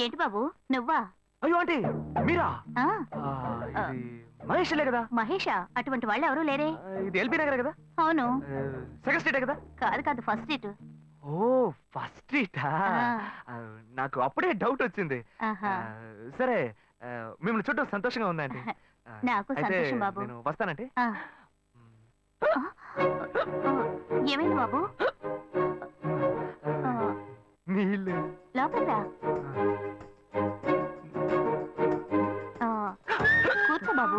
ఏంటి బాబు నువ్వా? అయ్యో ఆంటీ మీరా? ఇది మహేష్లే కదా? మహేషా? అటువంటి వాళ్ళు ఎవరూ లేరే. ఇది ఎల్బీ నగర్ కదా? అవును. సెకండ్ స్ట్రీటే కదా? కాదు కాదు, ఫస్ట్ స్ట్రీట్. ఓ ఫస్ట్ స్ట్రీటా? నాకు అప్పుడే డౌట్ వచ్చింది. సరే మిమ్మల్ని చుట్టూ సంతోషంగా ఉందండి. నాకు సంతోషం బాబు. నేను వస్తానంటే. ఏమైంది బాబు? నీళ్ళు లోపలికి రా. కూర్చో బాబు.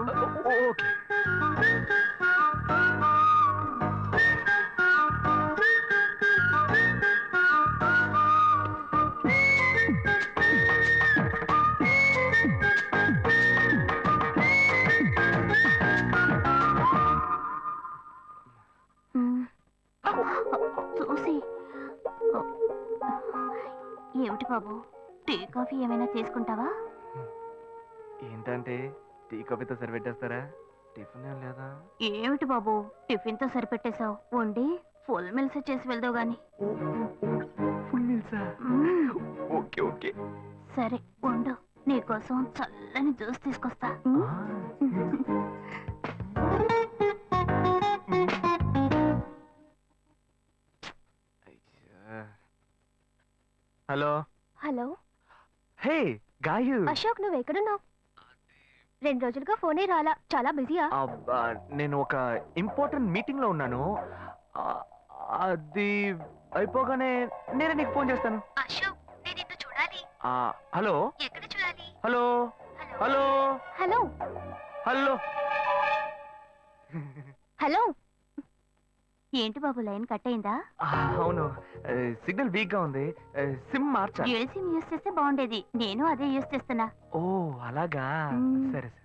ఓకే. చూసి ఏమిటి బాబు, టీ కాఫీ ఏమైనా తీసుకుంటావా? ఏంటంటే టీ కాఫీతో సరిపెట్టేస్తారా? టిఫిన్ లేదా? ఏమిటి బాబు టిఫిన్ తో సరిపెట్టేశావు? వండి ఫుల్ మిల్స్ చేసి వెళ్దావు గాని. ఫుల్ మిల్సా? Okay okay. సరే వండు, నీకోసం చల్లని జ్యూస్ తీసుకొస్తా. Hello hello. హే గాయు. అశోక్ నువ్వు ఎక్కడున్నావు? 2 రోజులుగా ఫోనే రాలా, చాలా బిజీయా? నేను ఒక ఇంపార్టెంట్ మీటింగ్ లో ఉన్నాను. అది అయిపోగానే నేనే నీకు ఫోన్ చేస్తాను. అశోక్ నేను నిన్ను చూడాలి. హలో. ఎక్కడ చూడాలి? Hello hello hello hello hello. ఏంటి బాబు లైన్ కట్ అయిందా? అవును, సిగ్నల్ వీక్ గా ఉంది. సిమ్ మార్చా. డ్యూయల్ సిమ్ యూస్ చేస్తే బాగుండేది, నేను అదే యూస్ చేస్తున్నా. ఓ అలాగా, సరే సరే.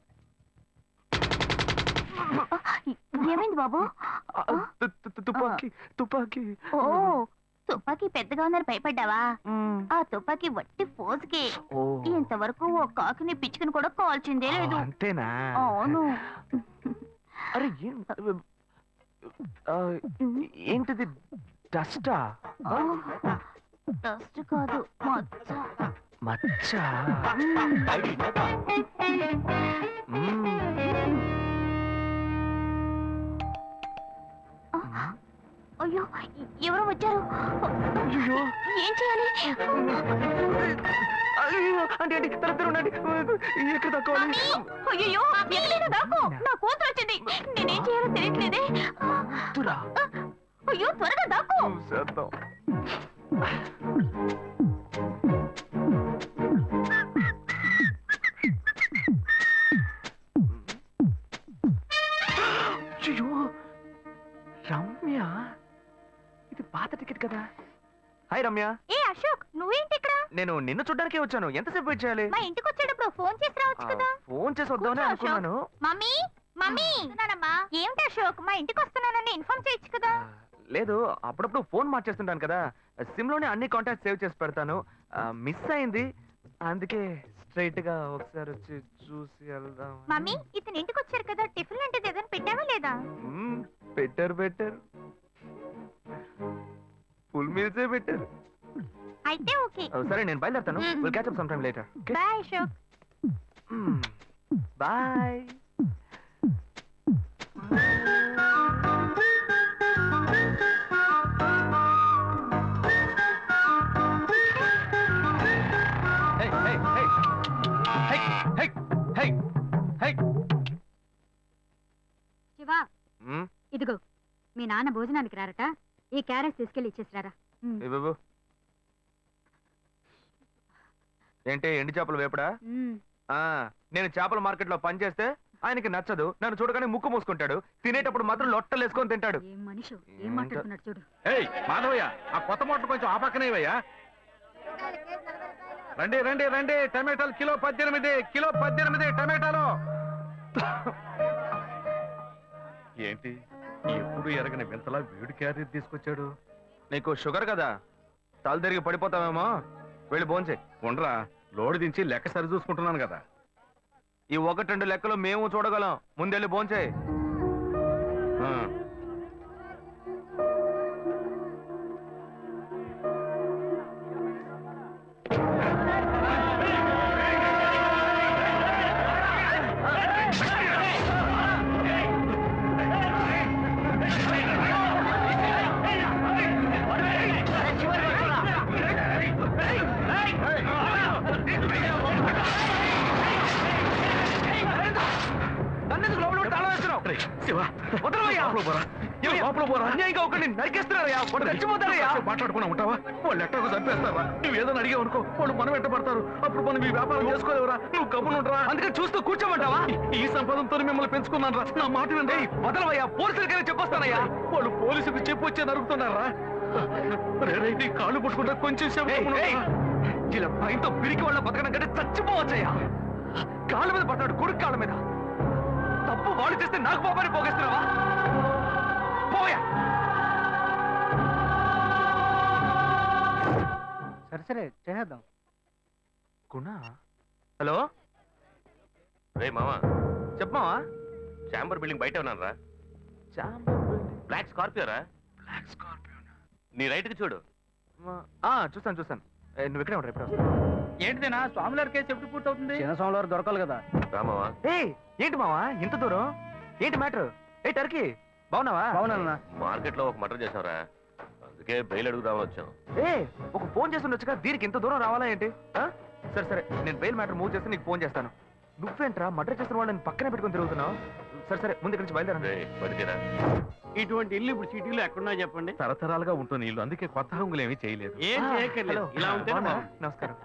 ఏమైంది బాబు? తుపాకీ తుపాకీ. ఓ తుపాకీ పెద్దగా ఉందని భయపడ్డావా? ఆ తుపాకీ వట్టి ఫోజుకే. ఇంతవరకు ఓ కాకిని పిచ్చుకుని కూడా కాల్చిందే లేదు. అంతేనా? అవును. అరే ఏంటిది? డస్టా? డస్ట్ కాదు, మచ్చ. మచ్చ? అయ్యో ఎవరో వచ్చారు. ఏం చేయాలి? అంటే ఎక్కడ తక్కువాలి? అయ్యో ఎక్కడైనా దాకో, నా కూతురు వచ్చింది, నేనేం చేయాలో తెలియట్లేదే. అయ్యో త్వరగా దాకో. రమ్య, ఇది పాత టికెట్ కదా? హాయ్ రమ్య. ఏ అశోక్ నువ్వేంటి ఇక్కడ? నేను నిన్ను చూడ్డానికే వచ్చాను. ఎంతసేపు వెయిట్ చేయాలి? మా ఇంటికి వచ్చేటప్పుడు ఫోన్ చేసి రావచ్చు కదా. ఫోన్ చేసి వద్దామని అనుకున్నాను. మమ్మీ మమ్మీ ఏమిటి అశోక్, మా ఇంటికి వస్తున్నానని ఇన్ఫార్మ్ చేయొచ్చు కదా. లేదు, అప్పుడప్పుడు ఫోన్ మార్చేస్తుంటాను కదా, సిమ్ లోనే అన్ని కాంటాక్ట్ సేవ్ చేసి పెడతాను. మిస్ అయింది, అందుకే స్ట్రైట్ గా ఒకసారి వచ్చి చూసి వెళ్దాం. మమ్మీ ఇతను ఇంటికి వచ్చారు కదా, టిఫిన్ లాంటిది ఏదైనా పెట్టావా లేదా? పెట్టారు ఫుల్ మీల్సే పెట్టారు. అయితే ఓకే. సరే నేను బయలుదేరుతాను. Will catch up some time later. Bye Ashok. Bye. Shiva, ఇదిగో మీ నాన్న భోజనానికి రారట, ఈ క్యారెట్ తీసుకెళ్లి ఇచ్చేసిరారా. ఏంటి ఎండి చేపలు వేపడా? నేను చేపల మార్కెట్ లో పనిచేస్తే ఆయనకి నచ్చదు, నన్ను చూడగానే ముక్కు మూసుకుంటాడు, తినేటప్పుడు మాత్రం లొట్టలు వేసుకొని తింటాడు. ఏం మనిషి, ఏం మాట్లాడుతున్నాడు చూడు. మాధవయ్య, ఆ కొత్త మోటార్ కొంచెం ఆపక్కనేవయ్యా. రండి రండి రండి, టమాటాలు కిలో 18 టమాటాలు. ఏంటి ఎప్పుడు ఎరగని వింతలా వేడి క్యారీ తీసుకొచ్చాడు? నీకు షుగర్ కదా, తల తిరిగి పడిపోతావేమో, వెళ్ళి భోంచే. ఉండరా, లోడు దించి లెక్క సరి చూసుకుంటున్నాను కదా. ఈ 1-2 లెక్కలు మేము చూడగలం, ముందెళ్ళి భోంచే. పోరా వదలవయ్యా. లోపల పోరా లోపల పోరా అన్యాయంగా ఒకరిని నరికేస్తున్నారయ్యా, వాడు చచ్చిపోతారయ్యా. మాట్లాడుకున్నా ఉంటావా? వాళ్ళు ఎట్టకు చంపేస్తారా? నువ్వు ఏదైనా అడిగావు అనుకో, వాళ్ళు మనం వెంటబడతారు. అప్పుడు మనం ఈ వ్యాపారం చేసుకోలేవురా. నువ్వు కబునుంటరా. అందుకని చూస్తూ కూర్చోమంటావా? ఈ సంపదంతో మిమ్మల్ని పెంచుకున్నాను రా. నా మాట వినండి. వదలవయ్యా, పోలీసులకైనా చెప్పొస్తానయ్యా. వాళ్ళు పోలీసుకు చెప్పి వచ్చే నరుకుతున్నారా? నీ కాళ్ళు పుట్టుకుంటా కొంచెం సేపు ఏయ్, గమ్మున ఏయ్, ఉండరా? ఇలా భయంతో పిరికి వాళ్ళ బతకడం కంటే చచ్చిపోవచ్చయ్యా. కాళ్ళ మీద పడ్డాడు, కొడుకు కాళ్ళ మీద. తప్పు వాడు చేస్తే నాకు పాపాన్ని పోగేస్తున్నావా? పోయా. సరే చేద్దాం. గుణ, హలో రే మామా, చెప్పమావా? చాంబర్ బిల్డింగ్ బయట ఉన్నాను రా. బ్లాక్ స్కార్పియో రా. నీ రైట్ కి చూడు. చూస్తాను. నువ్వు ఇక్కడే ఉంటావు, ఎప్పుడు వస్తావు? ఏంటిదేనా స్వామివారి కేసు ఎప్పుడు పూర్తవుతుంది? చిన్న స్వామివారు దొరకాలి కదా. రామావా, ఏంటి మావా ఇంత దూరం? ఏంటి మ్యాటర్? టర్కీ బాగున్నావా? బాగున్నా. మార్కెట్ లో ఒక మర్డర్ చేసావురా, అందుకే బెయిల్ అడుగుదామని వచ్చాం. ఒక ఫోన్ చేసి ఉండొచ్చుగా, దీనికి ఇంత దూరం రావాలా ఏంటి? సరే నేను బెయిల్ మ్యాటర్ మూవ్ చేస్తే నీకు ఫోన్ చేస్తాను. నువ్వేంట్రా మర్డర్ చేసిన వాళ్ళని పక్కనే పెట్టుకుని తిరుగుతున్నావు? సరే ముందు ఇక్కడి నుంచి బయలుదేరండి. రే పడితేరా. ఇటువంటి ఇల్లు ఇప్పుడు సిటీలో ఎక్కడున్నా చెప్పండి. తరతరాలుగా ఉంటుంది ఇల్లు, అందుకే కొత్త హంగులు ఏమీ చేయలేదు. ఏం చేయక్కర్లేదు, ఇలా ఉంటేనే బాగున్నా? బాగుంది. నమస్కారం.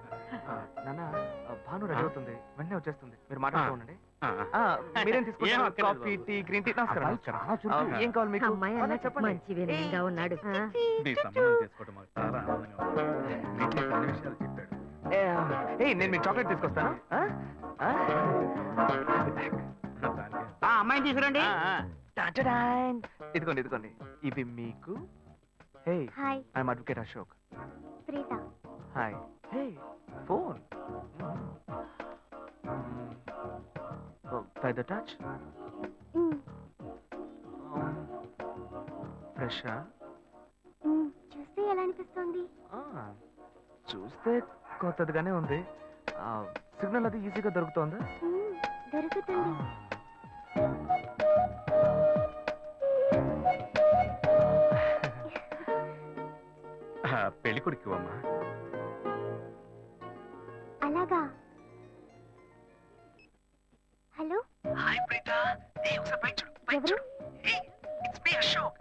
నాన్న, భాను రెడీ అవుతుంది, వెంటనే వచ్చేస్తుంది. మీరు మాట్లాడుతూ ఉండండి. మీరేం ఏం తీసుకుంటారు? అక్కర్లేదు కాఫీ, బాబు. Tea, green tea? నమస్కారం. ఏం కావాలి మీకు? అమ్మాయి అన్న చెప్పండి. మంచి వినయంగా ఉన్నాడు. నీ సంబంధం చేసుకోవడం మాకు చాలా ఆనందంగా ఉంది. నీకు కొన్ని విషయాలు చెప్పాడు. నేను మీకు చాక్లెట్ తీసుకొస్తాను. అమ్మాయిని తీసుకురండి. టాటాడాన్. ఇదిగోండి ఇవి మీకు. Hey, hi, I'm advocate Ashok. Preetha. Hi. Hey, phone. By the touch. ఫ్రెషా? చూస్తే ఎలా అనిపిస్తుంది? చూస్తే కొత్తదిగానే ఉంది. సిగ్నల్ అది ఈజీగా దొరుకుతోందా? దొరుకుతుంది. పెళ్లి కొడుకు అమ్మా. అలాగా. Hello, hi Preetha. ఒకసారి పైకి చూడు, పైకి ఎవరు? చూడు. It's me Ashok.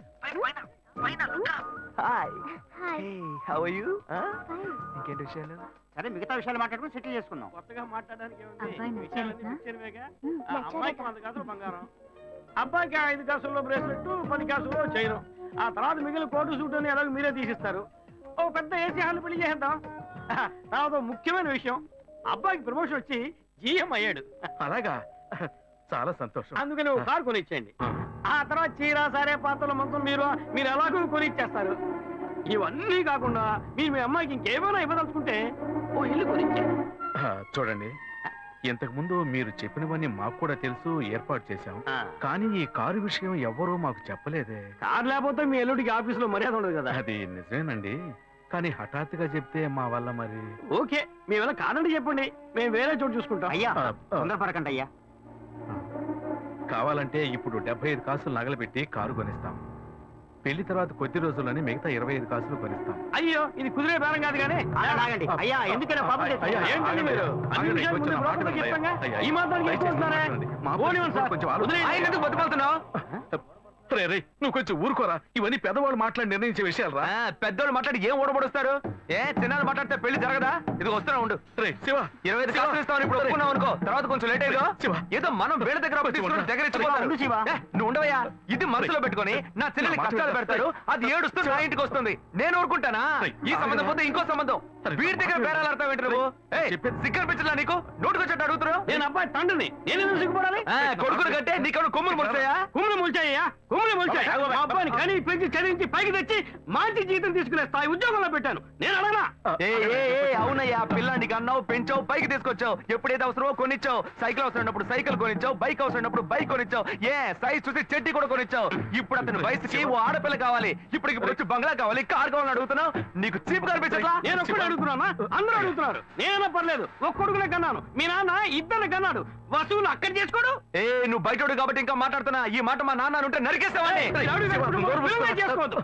పైన look up. Hi. Hi. Hey, how are you? Fine. ఇంకేంటి విషయాలు? సరే మిగతా విషయాలు మాట్లాడుకుని సెటిల్ చేసుకుందాం. కొత్తగా మాట్లాడడానికి ఏముంది? అబ్బాయి విషయాలన్నీ నచ్చాడా? నిశ్చయమేగా. నచ్చాడట. అమ్మాయికి 100 కాసులు బంగారం, అబ్బాయికి 5 కాసుల్లో బ్రేస్లెట్, 10 కాసుల్లో చైన్. ఆ తర్వాత మిగిలిన కోటు సూట్ అని ఎలాగో మీరే తీసిస్తారు. ఓ పెద్ద ఏసీ హాల్ పెళ్లి చేద్దాం. తర్వాత ఓ ముఖ్యమైన విషయం, అబ్బాయికి ప్రమోషన్ వచ్చి జీఎం అయ్యాడు. అలాగా, చాలా సంతోషం. అందుకని ఒక కారు కొనిచ్చేయండి. ఆ తర్వాత చీర సారే పాత్రల మొత్తం మీరు ఎలాగో కొనిచ్చేస్తారు. ఇవన్నీ కాకుండా మీరు మీ అమ్మాయికి ఇంకేమైనా ఇవ్వదలుచుకుంటే ఓ ఇల్లు కొనిచ్చేయండి. చూడండి, ఇంతకు ముందు మీరు చెప్పినవన్నీ మాకు కూడా తెలుసు, ఏర్పాటు చేశాం. కానీ ఈ కారు విషయం ఎవ్వరూ మాకు చెప్పలేదే. కారు లేకపోతే మీ ఎల్లుడికి ఆఫీసులో మర్యాద ఉండదు కదా. అది నిజమేనండి, కానీ హఠాత్తుగా చెప్తే మా వల్ల మరి. ఓకే, మేము ఎలా కాదండి చెప్పండి, మేము వేరే చోటు చూసుకుంటాం. అయ్యా ఆ, తొందరపడకండి అయ్యా. కావాలంటే ఇప్పుడు 75 కాసులు నగలబెట్టి కారు కొనిస్తాం. పెళ్లి తర్వాత కొద్ది రోజుల్లోనే మిగతా 25 కాసులు కొనిస్తాం. అయ్యో, ఇది కుదిరే బేరం కాదు కానీ. ఆగండి అయ్యా, ఎందుకైనా పాపం అయ్యా, ఏంటండి మీరు? అన్ని ఆగండి, విషయాలు కొంచెం ముందు నా మాట బ్రోకర్కి వినండి. చెప్తాంగా? అయ్యా, ఈ మాత్రానికి దయచేసి ఎక్కువ మాట్లాడండి. మా పోనివ్వండి సార్. కొంచెం ఆలోచించండి. వదిలేయండి. ఆయన ఎందుకు బతిమాలుతున్నావు? రే, నువ్వు కొంచెం ఊరుకోరా. ఇవన్నీ పెద్దవాళ్ళు మాట్లాడి నిర్ణయించే విషయాలు రా. పెద్దోళ్ళు మాట్లాడి ఏం ఓడబడుస్తారు? చిన్నాళ్ళు మాట్లాడితే పెళ్లి జరగదా? ఇది వస్తున్నా ఉండు. రే శివ, 25 కాసులు ఇస్తామని ఇప్పుడు ఒప్పుకున్నావు అనుకో, తర్వాత కొంచెం లేట్ అయ్యో. శివ. ఏదో మనం వేళ దగ్గర తీసుకుని దగ్గర ఇచ్చిపోతారు. ఉండు శివ. నువ్వు ఉండవయ్యా. ఇది మనసులో పెట్టుకొని నా చెల్లెలి కష్టాలు పెడతారు, అది ఏడుస్తూ నా ఇంటికి వస్తుంది. నేను ఊరుకుంటానా? ఈ సంబంధం పోతే ఇంకో సంబంధం. వీడి దగ్గర బేరాలు ఆడతావు ఏంటి నువ్వు? సిక్కర్ పిచ్చలా నీకు? నోటుకొచ్చేట్టు అడుగుతున్నావు? నేను అబ్బాయి తండ్రిని, నేను ఎందుకు సిగ్గుపడాలి? కొడుకులు కంటే నీకు కొమ్ములు ముడతాయా? కుమ్ములు ముల్చాయ్యా, కుమ్ములు ముల్చాయి. మా అబ్బాయిని కని పెంచి చదివించి పైకి తెచ్చి మంచి జీతం తీసుకునే స్థాయి ఉద్యోగంలో పెట్టాను. నేను అడగనా? అవునయ్యా, పిల్లానికి అన్నావు, పెంచావు, పైకి తీసుకొచ్చావు. ఎప్పుడైతే అవసరమో కొనిచ్చావు. సైకిల్ అవసరం ఉన్నప్పుడు సైకిల్ కొనిచ్చావు, బైక్ అవసరం ఉన్నప్పుడు బైక్ కొనిచ్చావు. సైజ్ చూసి చెట్టి కూడా కొనిచ్చావు. ఇప్పుడు అతని వయసుకి ఓ ఆడపిల్ల కావాలి. ఇప్పుడు వచ్చి బంగ్లా కావాలి, కార్ కావాలని అడుగుతున్నావు. నీకు చీప్ కనిపించట్లా? నేను ఒక్కడే అడుగుతున్నా, అందరూ అడుగుతున్నారు. నేనైనా పర్లేదు, ఒక్కొడుకునే కన్నాను. మీ నాన్న ఇద్దరు కన్నాడు. వసూలు అక్కడ చేసుకోడు. నువ్వు బయటోడు కాబట్టి ఇంకా మాట్లాడుతున్నా. ఈ మాట మా నాన్న ఉంటే నరికేస్తావని. చేసుకోవద్దు.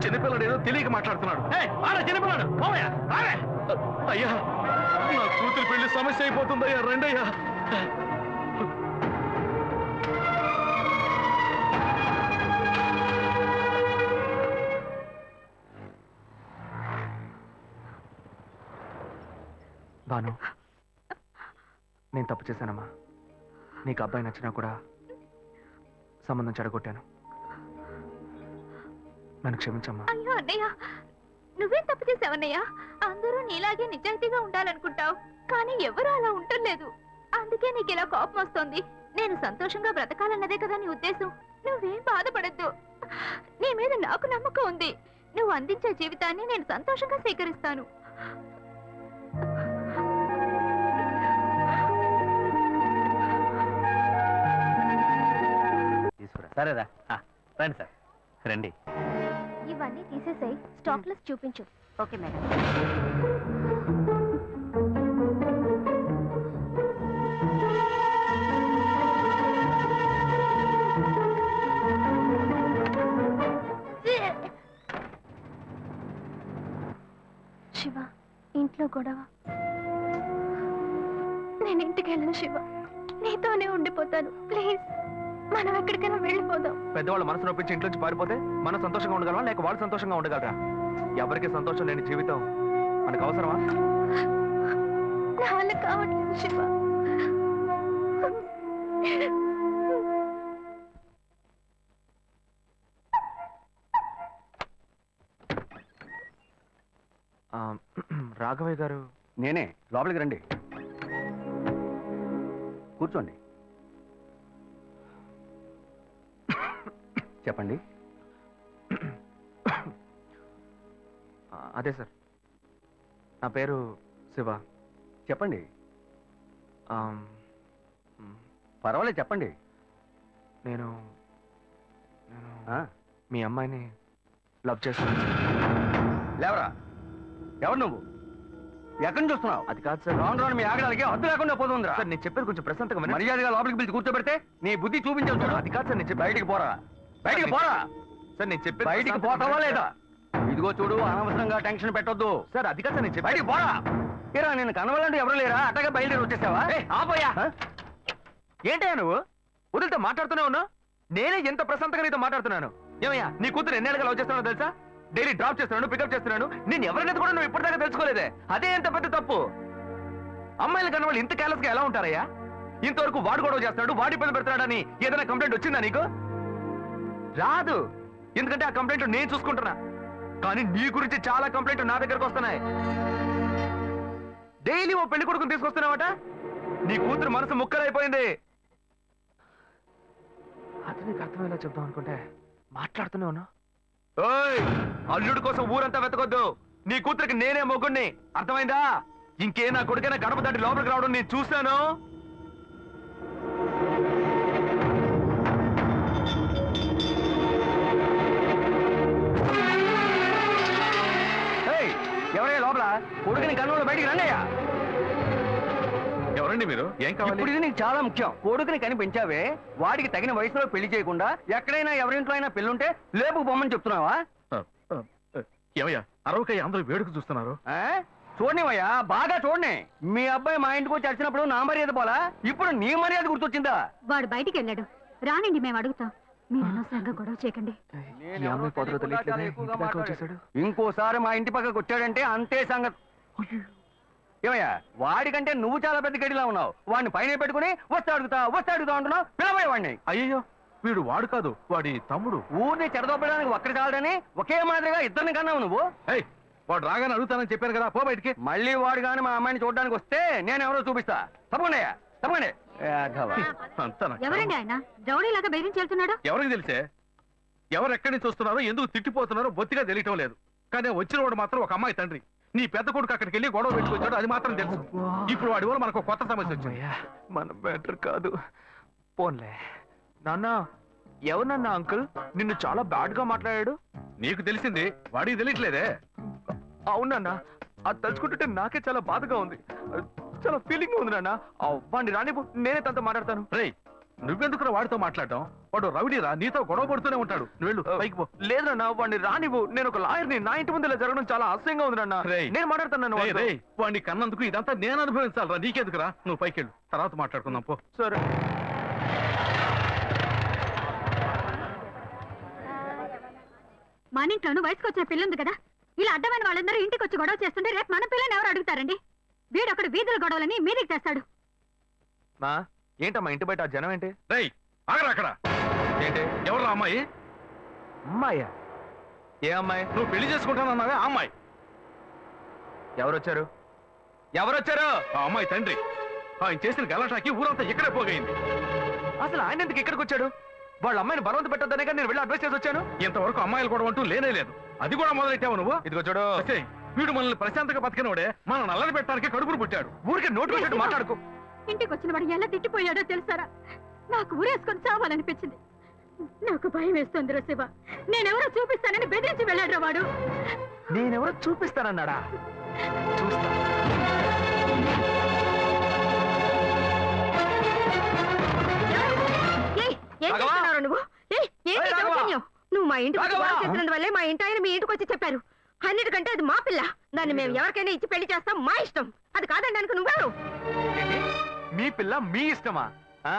చిన్నపిల్లడు ఏదో తెలియక మాట్లాడుతున్నాడు. చిన్నపిల్లాడు పోవయ్యా, రావే. అయ్యా, నా కూతురు పెళ్లి సమస్య అయిపోతుందయ్యా, రండయ్యా. భాను, నేను తప్పు చేశానమ్మా. నీకు అబ్బాయి నచ్చినా కూడా సంబంధం చెడగొట్టాను. నన్ను క్షమించమ్మా. అయ్యో అన్నయ్య, నువ్వేం తప్పు చేసావన్నయ్య? అందరూ నీలాగే నిజాయితీగా ఉండాలనుకుంటావు, కానీ ఎవరు అలా ఉండలేదు. అందుకే నీకు ఇలా కోపం వస్తుంది. నేను సంతోషంగా బ్రతకాలన్నదే కదా నీ ఉద్దేశం. నువ్వేం బాధపడద్దు. నీ మీద నాకు నమ్మకం ఉంది. నువ్వు అందించే జీవితాన్ని నేను సంతోషంగా స్వీకరిస్తాను. సరేరా, రండి సార్, రండి. ఇవన్నీ తీసేసాయి, స్టాక్ లిస్ట్ చూపించు. Okay madam. శివ, ఇంట్లో గొడవ. నేను ఇంటికి వెళ్ళను శివ, నీతోనే ఉండిపోతాను. ప్లీజ్, మనం ఎక్కడికైనా వెళ్ళిపోదాం. పెద్దవాళ్ళ మనసు నొప్పించి ఇంట్లోంచి పారిపోతే మనం సంతోషంగా ఉండగలమా, లేక వాళ్ళు సంతోషంగా ఉండగలరా? ఎవరికి సంతోషం లేని జీవితం మనకు అవసరమా? నా వల్ల కావట్లేదు శివ. రాఘవయ్య గారు. నేనే, లోపలికి రండి, కూర్చోండి. చెప్పండి. అదే సార్, నా పేరు శివ. చెప్పండి, ఆమ్, పర్వాలేదు చెప్పండి. నేను నేను ఆ, మీ అమ్మాయిని లవ్ చేస్తాను. లేవరా, ఎవరు నువ్వు? ఎక్కడి నుంచి వస్తున్నావు? అది కాదు సార్. రాను రాను మీ ఆగడానికి హద్దు లేకుండా పోతుందిరా. సార్, నేను చెప్పేది కొంచెం ప్రశాంతంగా వినండి. మర్యాదగా లోపలికి పిలిచి కూర్చోబెడితే నీ బుద్ధి చూపించావు చూడు. అది కాదు సార్, నేను చెప్పేది. బయటికి పోరా, బయటికి పోరా. సార్, నేను చెప్పేది బయటికి ప్రశాంతంగా పోతావా వినండి లేదా? సార్. ఇదిగో చూడు, అనవసరంగా టెన్షన్ పెట్టొద్దు. సార్, అది కాదు సార్, నేను చెప్పేది. బయటికి పోరా. ఏరా, నేను కనవాలంటే ఎవరు లేరా? అట్టగా బయలుదేరి వచ్చేసావా? ఆపోయా. ఆ? ఏంటయ్యా నువ్వు వదిలితో మాట్లాడుతూనే ఉన్నా? నేనే ఎంత ప్రశాంతంగా నీతో మాట్లాడుతున్నాను. ఏమయ్యా, నీ కూతురు ఎన్నేళ్ళగా లవ్ చేస్తున్నావు తెలుసా? డైలీ డ్రాప్ చేస్తున్నాను, పికప్ చేస్తున్నాను. నేను ఎవరినైతే కూడా నువ్వు ఇప్పటిదాకా తెలుసుకోలేదే. అదే ఎంత పెద్ద తప్పు. అమ్మాయిలు కన్న వాళ్ళు ఇంత కేర్లెస్ గా ఎలా ఉంటారయ్యా? ఇంతవరకు వాడు గొడవ చేస్తున్నాడు, వాడి ఇబ్బంది పెడుతున్నాడని ఏదైనా కంప్లైంట్ వచ్చిందా నీకు? రాదు, ఎందుకంటే ఆ కంప్లైంట్ నేను చూసుకుంటున్నా. కానీ నీ గురించి చాలా కంప్లైంట్ నా దగ్గరకు వస్తున్నాయి. డైలీ ఓ పెళ్లి కొడుకుని తీసుకొస్తున్నావట. నీ కూతురు మనసు ముక్కలైపోయింది. అది నీకు అర్థమయ్యేలా చెప్దాం అనుకుంటే మాట్లాడుతూనే ఉన్నా. ఓయ్, అల్లుడు కోసం ఊరంతా వెతకొద్దు. నీ కూతురికి నేనే మొగ్గుణ్ణి, అర్థమైందా? ఇంకే నా కొడుకైనా గడప దాటి లోపలికి రావడం నేను చూశాను. ఏయ్, ఎవరయ్యా లోపల? కొడుకుని కన్నులో బయటికి రండియ్యా. ఎవరండి మీరు? ఏం కావాలి? ఇప్పుడు ఇది నీకు చాలా ముఖ్యం. కొడుకుని కనిపించావే, వాడికి తగిన వయసులో పెళ్లి చేయకుండా ఎక్కడైనా ఎవరింట్లో అయినా పెళ్ళుంటే లేపుకు పొమ్మని చెప్తున్నావా? ఏమయ్యా, అరవకయ్య అందరూ వేడుక చూస్తున్నారు. చూడనివయ్యా, బాగా చూడని. మీ అబ్బాయి మా ఇంటికి వచ్చి వచ్చినప్పుడు నా మర్యాద పోలా, ఇప్పుడు నీ మర్యాద గుర్తొచ్చిందా? వాడు బయటికి వెళ్ళాడు, రానండి, మేము అడుగుతాం. మీరు అనవసరంగా గొడవ చేయకండి. ఈ అమ్మాయి పొదలో తెలియట్లేదే, ఇంటి దాకా వచ్చేసాడు. ఇంకోసారి మా ఇంటి పక్కకు వచ్చాడంటే అంతే సంగతి. ఏమయ్యా, వాడికంటే నువ్వు చాలా పెద్ద గడిలా ఉన్నావు. వాడిని పైన పెట్టుకుని వస్తే అడుగుతా అంటున్నావు. పిలవయ్య వాడిని. అయ్యో, వీడు వాడు కాదు, వాడి తమ్ముడు. ఊరిని చెడదొప్పడానికి ఒక్కడి చాలడని ఒకే మాదిరిగా ఇద్దరిని కన్నావు నువ్వు. ఏయ్, వాడు రాగానే అడుగుతానని చెప్పాను కదా, పో బయటికి. మళ్ళీ వాడు కానీ మా అమ్మాయిని చూడడానికి వస్తే నేను ఎవరో చూపిస్తా. తప్పకుండా తప్పకుండా. అంతా నాకు ఎవరండి ఆయన? రౌడీలాగా బెదిరించి వెళ్తున్నాడు. ఎవరికి తెలిసే? ఎవరు ఎక్కడి నుంచి వస్తున్నారో, ఎందుకు తిట్టిపోతున్నారో బొత్తిగా తెలియటం లేదు. కానీ వచ్చిన వాడు మాత్రం ఒక అమ్మాయి తండ్రి. నీ పెద్ద కొడుకు అక్కడికి వెళ్ళి గొడవ పెట్టుకొచ్చాడు, అది మాత్రం తెలుసు. ఇప్పుడు వాడి వల్ల మనకు కొత్త సమస్య వచ్చింది. అమ్మయ్యా, మన బెటర్ కాదు. పోన్లే. నాన్న, ఎవరన్నా అంకుల్ నిన్ను చాలా బ్యాడ్ గా మాట్లాడాడు? నీకు తెలిసింది, వాడికి తెలియట్లేదే. అవునన్నా, అది తలుచుకుంటుంటే నాకే చాలా బాధగా ఉంది. చాలా ఫీలింగ్ ఉంది నాన్న. వాడిని రానిపో, నేనే తనతో మాట్లాడతాను. రేయ్, నువ్వెందుకు వాడితో మాట్లాడటం? వాడు రౌడీరా, నీతో గొడవ పడుతూనే ఉంటాడు. నువ్వు వెళ్ళు, పైకి పో. లేదన్నా, వాడిని రానివ్వు. నేను ఒక లాయర్ని. నా ఇంటి ముందు ఇలా జరగడం చాలా అసహ్యంగా ఉంది నాన్న. రేయ్, నేను మాట్లాడతాను. రేయ్, వాడిని కన్నందుకు ఇదంతా నేను అనుభవించాలరా, నీకెందుకురా? నువ్వు పైకి వెళ్ళు, తర్వాత మాట్లాడుకుందాం పో. సరే. మన ఇంట్లోనూ వయసుకు వచ్చిన పిల్ల ఉంది కదా, ఇలా అడ్డమైన వాళ్ళందరూ ఇంటికి వచ్చి గొడవ చేస్తుంటే రేపు మన పిల్లని ఎవరు అడుగుతారండి? వీడొకడు వీధుల గొడవలని మీదికి తెస్తాడు. మా ఏంటమ్మా ఇంటి బయట ఆ జనం ఏంటి? రేయ్ ఆగరా అక్కడ. ఏంటి? ఎవరు అమ్మాయి? అమ్మాయ్యా? ఏ అమ్మాయి? నువ్వు పెళ్లి చేసుకుంటానన్నావే ఆ అమ్మాయి. ఎవరొచ్చారు? ఎవరొచ్చారు? ఆ అమ్మాయి తండ్రి. ఆయన చేసిన గలాటాకి ఊరంతా ఇక్కడే పోగైంది. అసలు ఆయన ఎందుకు ఇక్కడికి వచ్చాడు? వాళ్ళ అమ్మాయిని బలవంత పెట్టొద్దనే కానీ నేను వెళ్ళి అడ్వైస్ చేసి వచ్చాను. ఇంతవరకు అమ్మాయిలు కూడా అంటూ లేనే లేదు. అది కూడా మొదలెట్టావు నువ్వు. ఇదిగో చూడు, ససేయ్, వీడు మనల్ని ప్రశాంతంగా బతికినోడే మన నల్లని పెట్టడానికి కడుపును పుట్టాడు. ఊరికే నోటు పెట్టట్టు మాట్లాడుకో. ఇంటికి వచ్చిన వాడు ఎలా తిట్టిపోయాడో తెలుసారా? నాకు ఊరేసుకొని చావాలనిపించింది. నాకు భయం వేస్తుంది రా శివ. నేనెవరో చూపిస్తానని బెదిరించి వెళ్ళాడు వాడు. నేనెవరో చూపిస్తానన్నాడా? చూస్తా. ఏం రాఘవా! చేస్తున్నావు నువ్వు? ఏంటి ఏయ్ రాఘవా! దౌర్జన్యం? నువ్వు మా ఇంటికి వచ్చి రాఘవా! గొడవ చేసినందువల్లే మా ఇంటి ఆయన మీ ఇంటికి వచ్చి చెప్పారు. అన్నిటికంటే అది మా పిల్ల. దాన్ని మేము ఎవరికైనా ఇచ్చి పెళ్లి చేస్తాం, మా ఇష్టం. అది కాదండానికి నువ్వెవరు? ఏంటి? మీ పిల్ల మీ ఇష్టమా? ఆ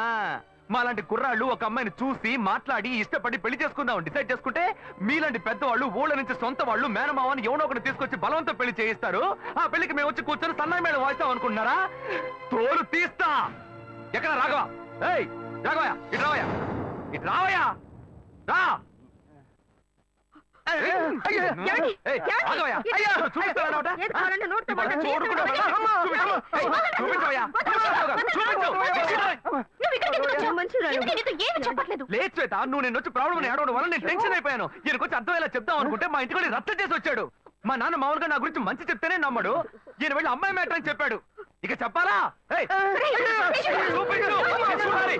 మాలాంటి కుర్రాళ్ళు ఒక అమ్మాయిని చూసి మాట్లాడి ఇష్టపడి పెళ్లి చేసుకుందాం డిసైడ్ చేసుకుంటే, మీలాంటి పెద్దవాళ్ళు ఊళ్ళ నుంచి సొంత వాళ్ళు మేనమావని ఎవనో ఒకటి తీసుకొచ్చి బలవంతం పెళ్లి చేయిస్తారు. ఆ పెళ్లికి మేము వచ్చి కూర్చొని సన్నాయి మేడ వాయిస్తాం అనుకుంటున్నారా? తోలు తీస్తా. ఎక్కడ రాఘవ? ఏయ్ రాఘవయ్య, ఇటు రావయ్యా, ఇటు రావయ్యా, రా. ఏమండి? ఏమండి? రాఘవయ్య, అయ్యా, చూపిస్తానన్నమాట? ఏది కావాలంటే నోటితో ఇప్పుడు మాట్లాడు. చూడకుండా చూపించు. ఏయ్, చూపించవయ్యా. చూపించు. నువ్వు ఇక్కడికి ఎందుకు వచ్చావు? మనుషురాలు. ఎందుకు నీతో ఏమీ చెప్పట్లేదు? లేదు శ్వేత, నువ్వు నేను వచ్చి ప్రాబ్లం ఏడవడం వల్ల నేను టెన్షన్ అయిపోయాను. ఈయనకొచ్చి అర్థమయ్యేలా చెప్దాం అనుకుంటే మా ఇంటికి వెళ్ళి రచ్చ చేసి వచ్చాడు. మా నాన్న మామూలుగా నా గురించి మంచి చెప్తేనే నమ్మడు. ఈయన వెళ్ళి అమ్మాయి మ్యాటర్ అని చెప్పాడు. ఇక చెప్పాలా? ఏయ్, చూపించు. చూడాలి.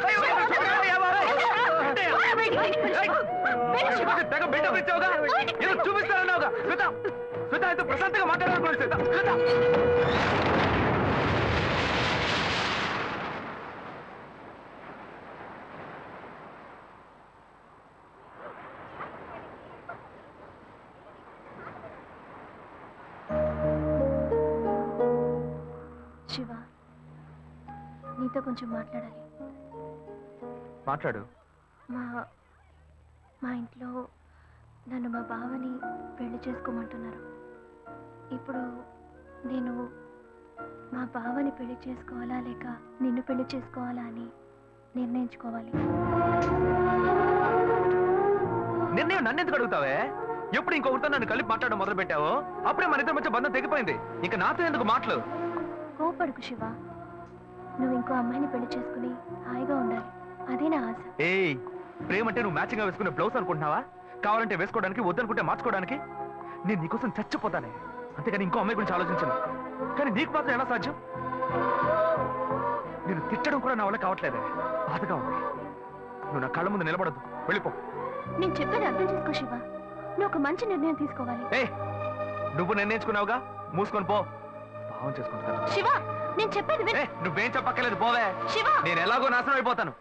తెగ బిల్డప్ ఇచ్చావుగా, ఏదో చూపిస్తానన్నావుగా. శ్వేత, శ్వేత అయితే ప్రశాంతంగా మాట్లాడాలనుకున్నాను. శ్వేత, శ్వేత. శివ, నీతో కొంచెం మాట్లాడాలి. మాట్లాడు. మా మా ఇంట్లో నన్ను మా బావని పెళ్లి చేసుకోమంటున్నారు. ఇప్పుడు నేను మా బావని పెళ్లి చేసుకోవాలా లేక నిన్ను పెళ్లి చేసుకోవాలా అని నిర్ణయించుకోవాలి. నిర్ణయం నన్ను ఎందుకు అడుగుతావే? ఎప్పుడు ఇంకొకరితో నన్ను కలిపి మాట్లాడడం మొదలు పెట్టావో అప్పుడే మన ఇద్దరి మధ్య బంధం తెగిపోయింది. ఇంకా నాతో ఎందుకు మాటలు? కోపడుకు శివ, నువ్వు ఇంకో అమ్మాయిని పెళ్లి చేసుకుని హాయిగా ఉండాలి. అదే నా ఆశ. ఏయ్, ప్రేమ అంటే నువ్వు మ్యాచింగ్ గా వేసుకునే బ్లౌజ్ అనుకుంటున్నావా? కావాలంటే వేసుకోవడానికి, వద్దనుకుంటే మార్చుకోవడానికి. నేను నీకోసం చచ్చిపోతానే, అంతేగాని ఇంకో అమ్మాయి గురించి ఆలోచించను. కానీ నీకు మాత్రం ఎలా సాధ్యం? నేను తిట్టడం కూడా నా వల్ల కావట్లేదే, బాధగా ఉంది. నువ్వు నా కళ్ళ ముందు నిలబడద్దు, వెళ్ళిపో. నేను చెప్పేది అర్థం చేసుకో శివ. నువ్వు ఒక మంచి నిర్ణయం తీసుకోవాలి. ఏ, నువ్వు నిర్ణయించుకున్నావుగా, మూసుకొని పో. భావం చేసుకుంటా. శివ, నేను చెప్పేది విను. నువ్వేం చెప్పక్కర్లేదు, పోవే. శివ, నేను ఎలాగో నాశనం అయిపోతాను.